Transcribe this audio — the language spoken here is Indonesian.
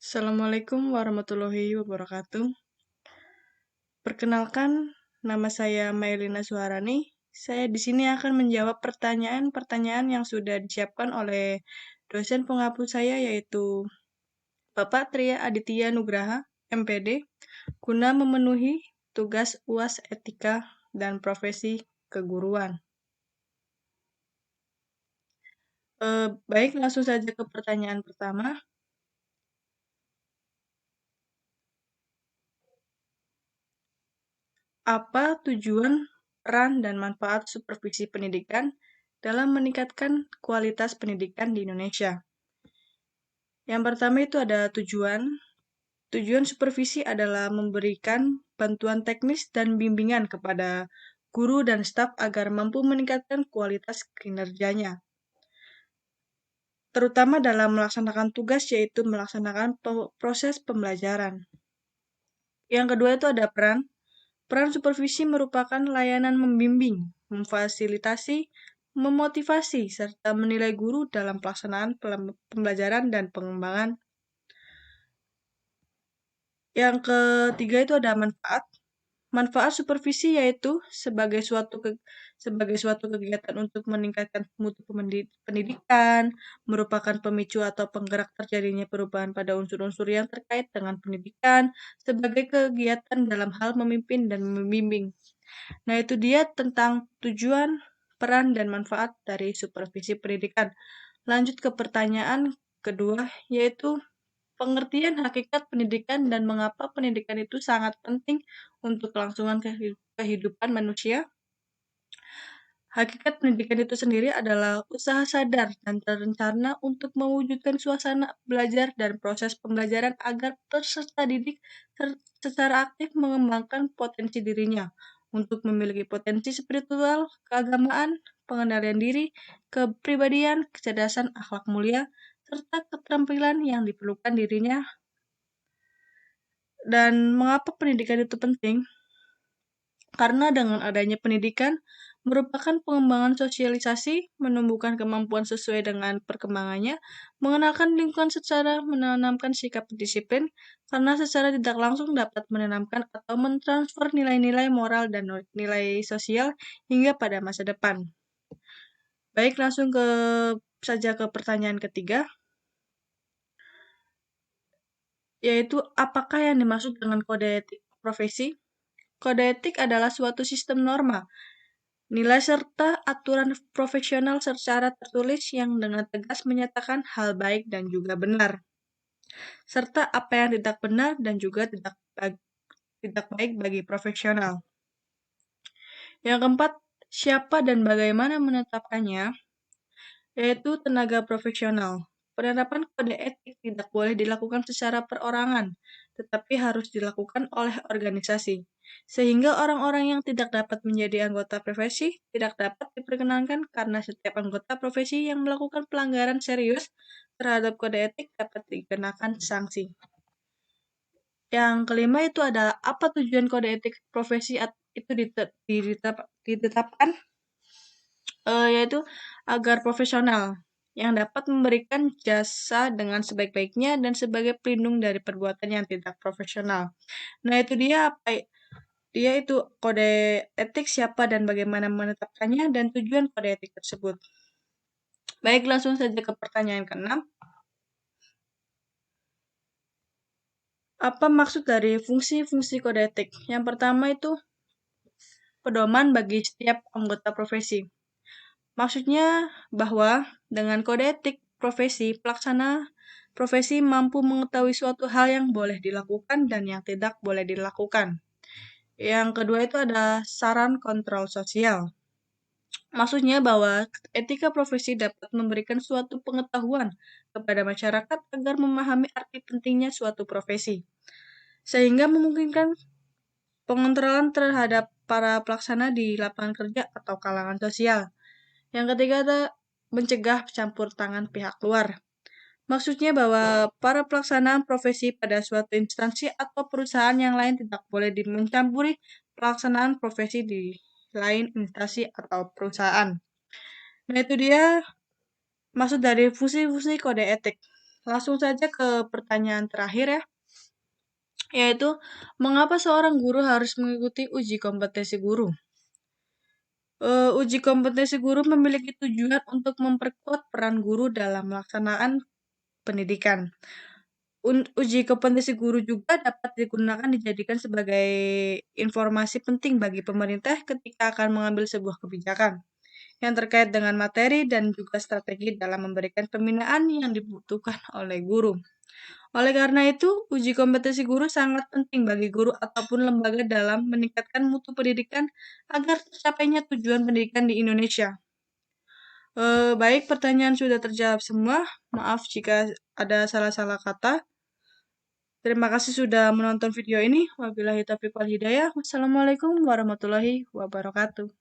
Assalamualaikum warahmatullahi wabarakatuh. Perkenalkan, nama saya Mailina Suharani. Saya di sini akan menjawab pertanyaan-pertanyaan yang sudah disiapkan oleh dosen pengampu saya yaitu Bapak Tria Aditya Nugraha, MPD, guna memenuhi tugas UAS Etika dan Profesi Keguruan. Baik, langsung saja ke pertanyaan pertama. Apa tujuan, peran, dan manfaat supervisi pendidikan dalam meningkatkan kualitas pendidikan di Indonesia? Yang pertama itu ada tujuan. Tujuan supervisi adalah memberikan bantuan teknis dan bimbingan kepada guru dan staf agar mampu meningkatkan kualitas kinerjanya, terutama dalam melaksanakan tugas yaitu melaksanakan proses pembelajaran. Yang kedua itu ada peran. Peran supervisi merupakan layanan membimbing, memfasilitasi, memotivasi, serta menilai guru dalam pelaksanaan pembelajaran dan pengembangan. Yang ketiga itu ada manfaat. Manfaat supervisi yaitu sebagai suatu kegiatan untuk meningkatkan mutu pendidikan, merupakan pemicu atau penggerak terjadinya perubahan pada unsur-unsur yang terkait dengan pendidikan, sebagai kegiatan dalam hal memimpin dan membimbing. Nah, itu dia tentang tujuan, peran, dan manfaat dari supervisi pendidikan. Lanjut ke pertanyaan kedua, yaitu pengertian hakikat pendidikan dan mengapa pendidikan itu sangat penting untuk kelangsungan kehidupan manusia. Hakikat pendidikan itu sendiri adalah usaha sadar dan terencana untuk mewujudkan suasana belajar dan proses pembelajaran agar peserta didik secara aktif mengembangkan potensi dirinya untuk memiliki potensi spiritual, keagamaan, pengendalian diri, kepribadian, kecerdasan, akhlak mulia, serta keterampilan yang diperlukan dirinya. Dan mengapa pendidikan itu penting? Karena dengan adanya pendidikan merupakan pengembangan sosialisasi, menumbuhkan kemampuan sesuai dengan perkembangannya, mengenalkan lingkungan secara menanamkan sikap disiplin, karena secara tidak langsung dapat menanamkan atau mentransfer nilai-nilai moral dan nilai sosial hingga pada masa depan. Baik, langsung saja ke pertanyaan ketiga, yaitu apakah yang dimaksud dengan kode etik profesi? Kode etik adalah suatu sistem norma, nilai serta aturan profesional secara tertulis yang dengan tegas menyatakan hal baik dan juga benar, serta apa yang tidak benar dan juga tidak baik bagi profesional. Yang keempat, siapa dan bagaimana menetapkannya, yaitu tenaga profesional. Penerapan kode etik tidak boleh dilakukan secara perorangan, tetapi harus dilakukan oleh organisasi, sehingga orang-orang yang tidak dapat menjadi anggota profesi tidak dapat diperkenankan karena setiap anggota profesi yang melakukan pelanggaran serius terhadap kode etik dapat dikenakan sanksi. Yang kelima itu adalah apa tujuan kode etik profesi itu ditetapkan, yaitu agar profesional yang dapat memberikan jasa dengan sebaik-baiknya dan sebagai pelindung dari perbuatan yang tidak profesional. Nah, itu dia itu kode etik siapa dan bagaimana menetapkannya dan tujuan kode etik tersebut. Baik, langsung saja ke pertanyaan ke-6. Apa maksud dari fungsi-fungsi kode etik? Yang pertama itu pedoman bagi setiap anggota profesi. Maksudnya bahwa dengan kode etik profesi, pelaksana profesi mampu mengetahui suatu hal yang boleh dilakukan dan yang tidak boleh dilakukan. Yang kedua itu ada saran kontrol sosial. Maksudnya bahwa etika profesi dapat memberikan suatu pengetahuan kepada masyarakat agar memahami arti pentingnya suatu profesi, sehingga memungkinkan pengontrolan terhadap para pelaksana di lapangan kerja atau kalangan sosial. Yang ketiga ada mencegah campur tangan pihak luar. Maksudnya bahwa para pelaksanaan profesi pada suatu instansi atau perusahaan yang lain tidak boleh mencampuri pelaksanaan profesi di lain instansi atau perusahaan. Nah, itu dia maksud dari fungsi-fungsi kode etik. Langsung saja ke pertanyaan terakhir ya, yaitu mengapa seorang guru harus mengikuti uji kompetensi guru? Uji kompetensi guru memiliki tujuan untuk memperkuat peran guru dalam melaksanaan pendidikan. Uji kompetensi guru juga dapat digunakan dijadikan sebagai informasi penting bagi pemerintah ketika akan mengambil sebuah kebijakan yang terkait dengan materi dan juga strategi dalam memberikan pembinaan yang dibutuhkan oleh guru. Oleh karena itu, uji kompetensi guru sangat penting bagi guru ataupun lembaga dalam meningkatkan mutu pendidikan agar tercapainya tujuan pendidikan di Indonesia. Baik, pertanyaan sudah terjawab semua. Maaf jika ada salah-salah kata. Terima kasih sudah menonton video ini. Wabillahi taufiq wal hidayah. Wassalamualaikum warahmatullahi wabarakatuh.